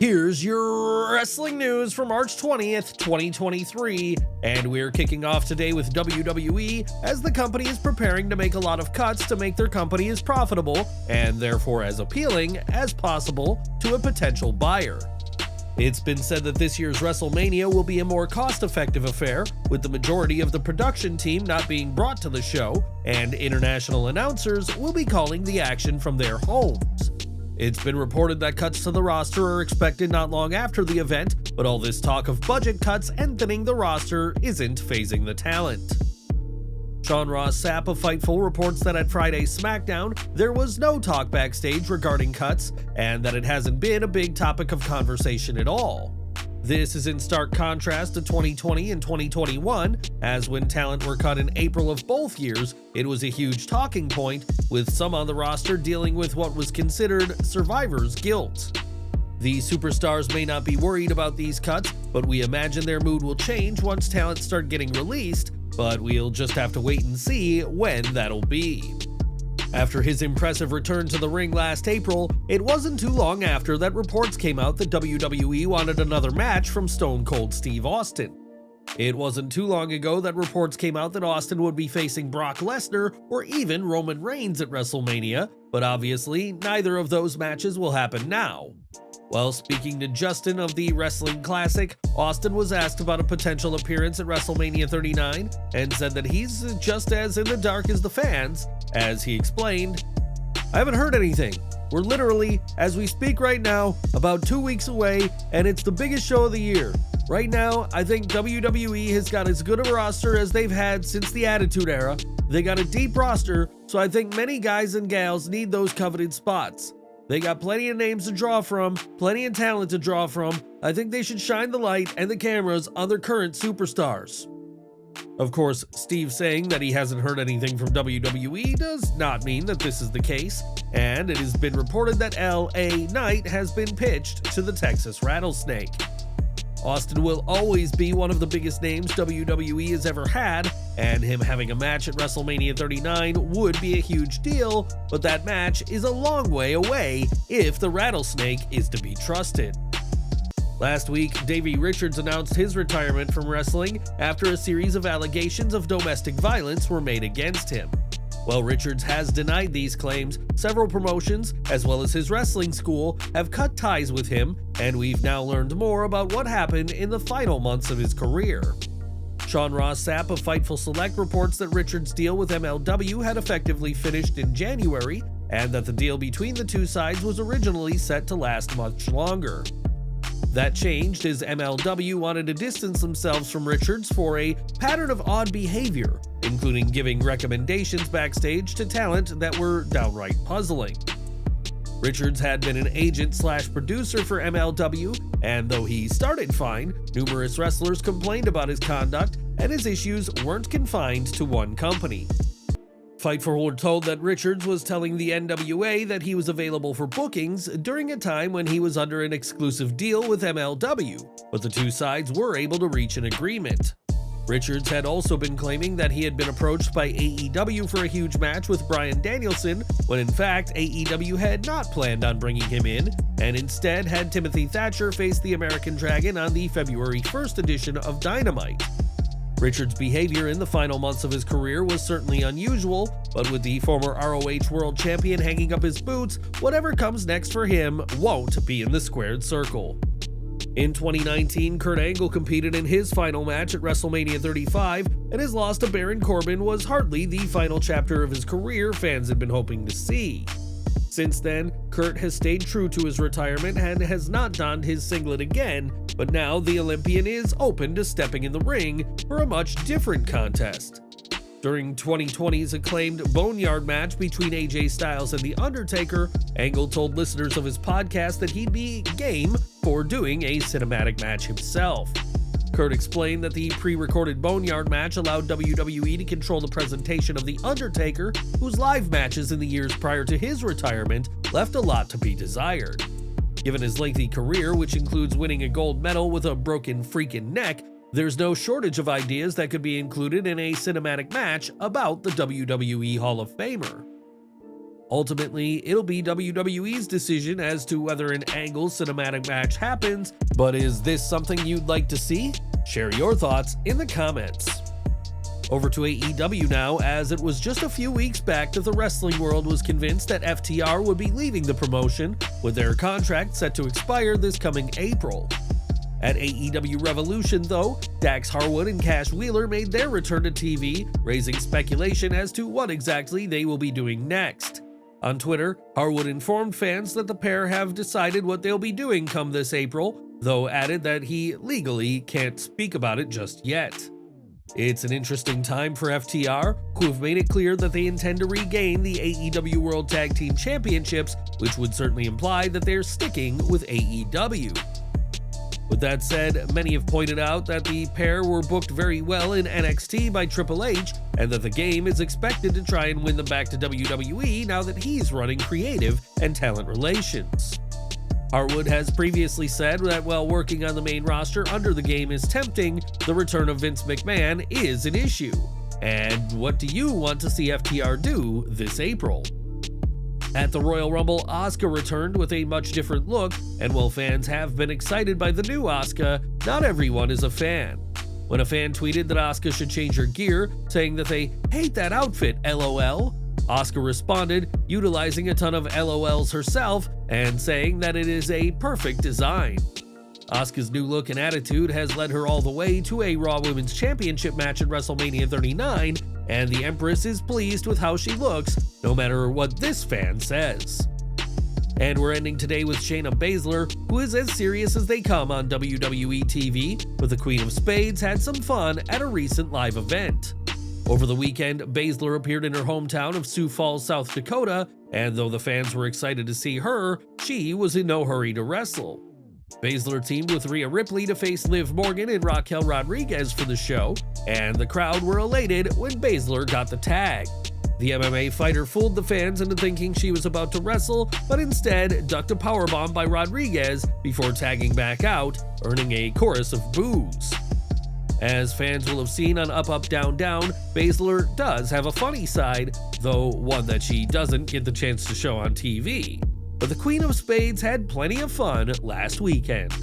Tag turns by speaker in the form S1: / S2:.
S1: Here's your wrestling news for March 20th, 2023, and we're kicking off today with WWE as the company is preparing to make a lot of cuts to make their company as profitable and therefore as appealing as possible to a potential buyer. It's been said that this year's WrestleMania will be a more cost-effective affair, with the majority of the production team not being brought to the show, and international announcers will be calling the action from their homes. It's been reported that cuts to the roster are expected not long after the event, but all this talk of budget cuts and thinning the roster isn't phasing the talent. Sean Ross Sapp of Fightful reports that at Friday's SmackDown, there was no talk backstage regarding cuts, and that it hasn't been a big topic of conversation at all. This is in stark contrast to 2020 and 2021, as when talent were cut in April of both years, it was a huge talking point, with some on the roster dealing with what was considered survivor's guilt. The superstars may not be worried about these cuts, but we imagine their mood will change once talent start getting released, but we'll just have to wait and see when that'll be. After his impressive return to the ring last April, it wasn't too long after that reports came out that WWE wanted another match from Stone Cold Steve Austin. It wasn't too long ago that reports came out that Austin would be facing Brock Lesnar or even Roman Reigns at WrestleMania, but obviously neither of those matches will happen now. While speaking to Justin of the Wrestling Classic, Austin was asked about a potential appearance at WrestleMania 39 and said that he's just as in the dark as the fans, as he explained, "I haven't heard anything. We're literally, as we speak right now, about 2 weeks away, and it's the biggest show of the year. Right now, I think WWE has got as good a roster as they've had since the Attitude Era. They got a deep roster, so I think many guys and gals need those coveted spots. They got plenty of names to draw from, plenty of talent to draw from. I think they should shine the light and the cameras on their current superstars." Of course, Steve saying that he hasn't heard anything from WWE does not mean that this is the case, and it has been reported that LA Knight has been pitched to the Texas Rattlesnake. Austin will always be one of the biggest names WWE has ever had, and him having a match at WrestleMania 39 would be a huge deal, but that match is a long way away if the Rattlesnake is to be trusted. Last week, Davey Richards announced his retirement from wrestling after a series of allegations of domestic violence were made against him. While Richards has denied these claims, several promotions, as well as his wrestling school, have cut ties with him, and we've now learned more about what happened in the final months of his career. Sean Ross Sapp of Fightful Select reports that Richards' deal with MLW had effectively finished in January, and that the deal between the two sides was originally set to last much longer. That changed as MLW wanted to distance themselves from Richards for a pattern of odd behavior, including giving recommendations backstage to talent that were downright puzzling. Richards had been an agent/producer for MLW, and though he started fine, numerous wrestlers complained about his conduct, and his issues weren't confined to one company. Fightful were told that Richards was telling the NWA that he was available for bookings during a time when he was under an exclusive deal with MLW, but the two sides were able to reach an agreement. Richards had also been claiming that he had been approached by AEW for a huge match with Bryan Danielson, when in fact AEW had not planned on bringing him in, and instead had Timothy Thatcher face the American Dragon on the February 1st edition of Dynamite. Richards' behavior in the final months of his career was certainly unusual, but with the former ROH World Champion hanging up his boots, whatever comes next for him won't be in the squared circle. In 2019, Kurt Angle competed in his final match at WrestleMania 35, and his loss to Baron Corbin was hardly the final chapter of his career fans had been hoping to see. Since then, Kurt has stayed true to his retirement and has not donned his singlet again, but now the Olympian is open to stepping in the ring for a much different contest. During 2020's acclaimed Boneyard match between AJ Styles and The Undertaker, Angle told listeners of his podcast that he'd be game for doing a cinematic match himself. Kurt explained that the pre-recorded Boneyard match allowed WWE to control the presentation of The Undertaker, whose live matches in the years prior to his retirement left a lot to be desired. Given his lengthy career, which includes winning a gold medal with a broken freaking neck, there's no shortage of ideas that could be included in a cinematic match about the WWE Hall of Famer. Ultimately, it'll be WWE's decision as to whether an Angle cinematic match happens, but is this something you'd like to see? Share your thoughts in the comments. Over to AEW now, as it was just a few weeks back that the wrestling world was convinced that FTR would be leaving the promotion, with their contract set to expire this coming April. At AEW Revolution, though, Dax Harwood and Cash Wheeler made their return to TV, raising speculation as to what exactly they will be doing next. On Twitter, Harwood informed fans that the pair have decided what they'll be doing come this April, though added that he legally can't speak about it just yet. It's an interesting time for FTR, who have made it clear that they intend to regain the AEW World Tag Team Championships, which would certainly imply that they're sticking with AEW. With that said, many have pointed out that the pair were booked very well in NXT by Triple H, and that the game is expected to try and win them back to WWE now that he's running creative and talent relations. Harwood has previously said that while working on the main roster under the game is tempting, the return of Vince McMahon is an issue. And what do you want to see FTR do this April? At the Royal Rumble, Asuka returned with a much different look, and while fans have been excited by the new Asuka, not everyone is a fan. When a fan tweeted that Asuka should change her gear, saying that they hate that outfit, LOL, Asuka responded, utilizing a ton of LOLs herself and saying that it is a perfect design. Asuka's new look and attitude has led her all the way to a Raw Women's Championship match at WrestleMania 39, and the Empress is pleased with how she looks, no matter what this fan says. And we're ending today with Shayna Baszler, who is as serious as they come on WWE TV, but the Queen of Spades had some fun at a recent live event. Over the weekend, Baszler appeared in her hometown of Sioux Falls, South Dakota, and though the fans were excited to see her, she was in no hurry to wrestle. Baszler teamed with Rhea Ripley to face Liv Morgan and Raquel Rodriguez for the show, and the crowd were elated when Baszler got the tag. The MMA fighter fooled the fans into thinking she was about to wrestle, but instead ducked a powerbomb by Rodriguez before tagging back out, earning a chorus of boos. As fans will have seen on Up Up Down Down, Baszler does have a funny side, though one that she doesn't get the chance to show on TV. But the Queen of Spades had plenty of fun last weekend.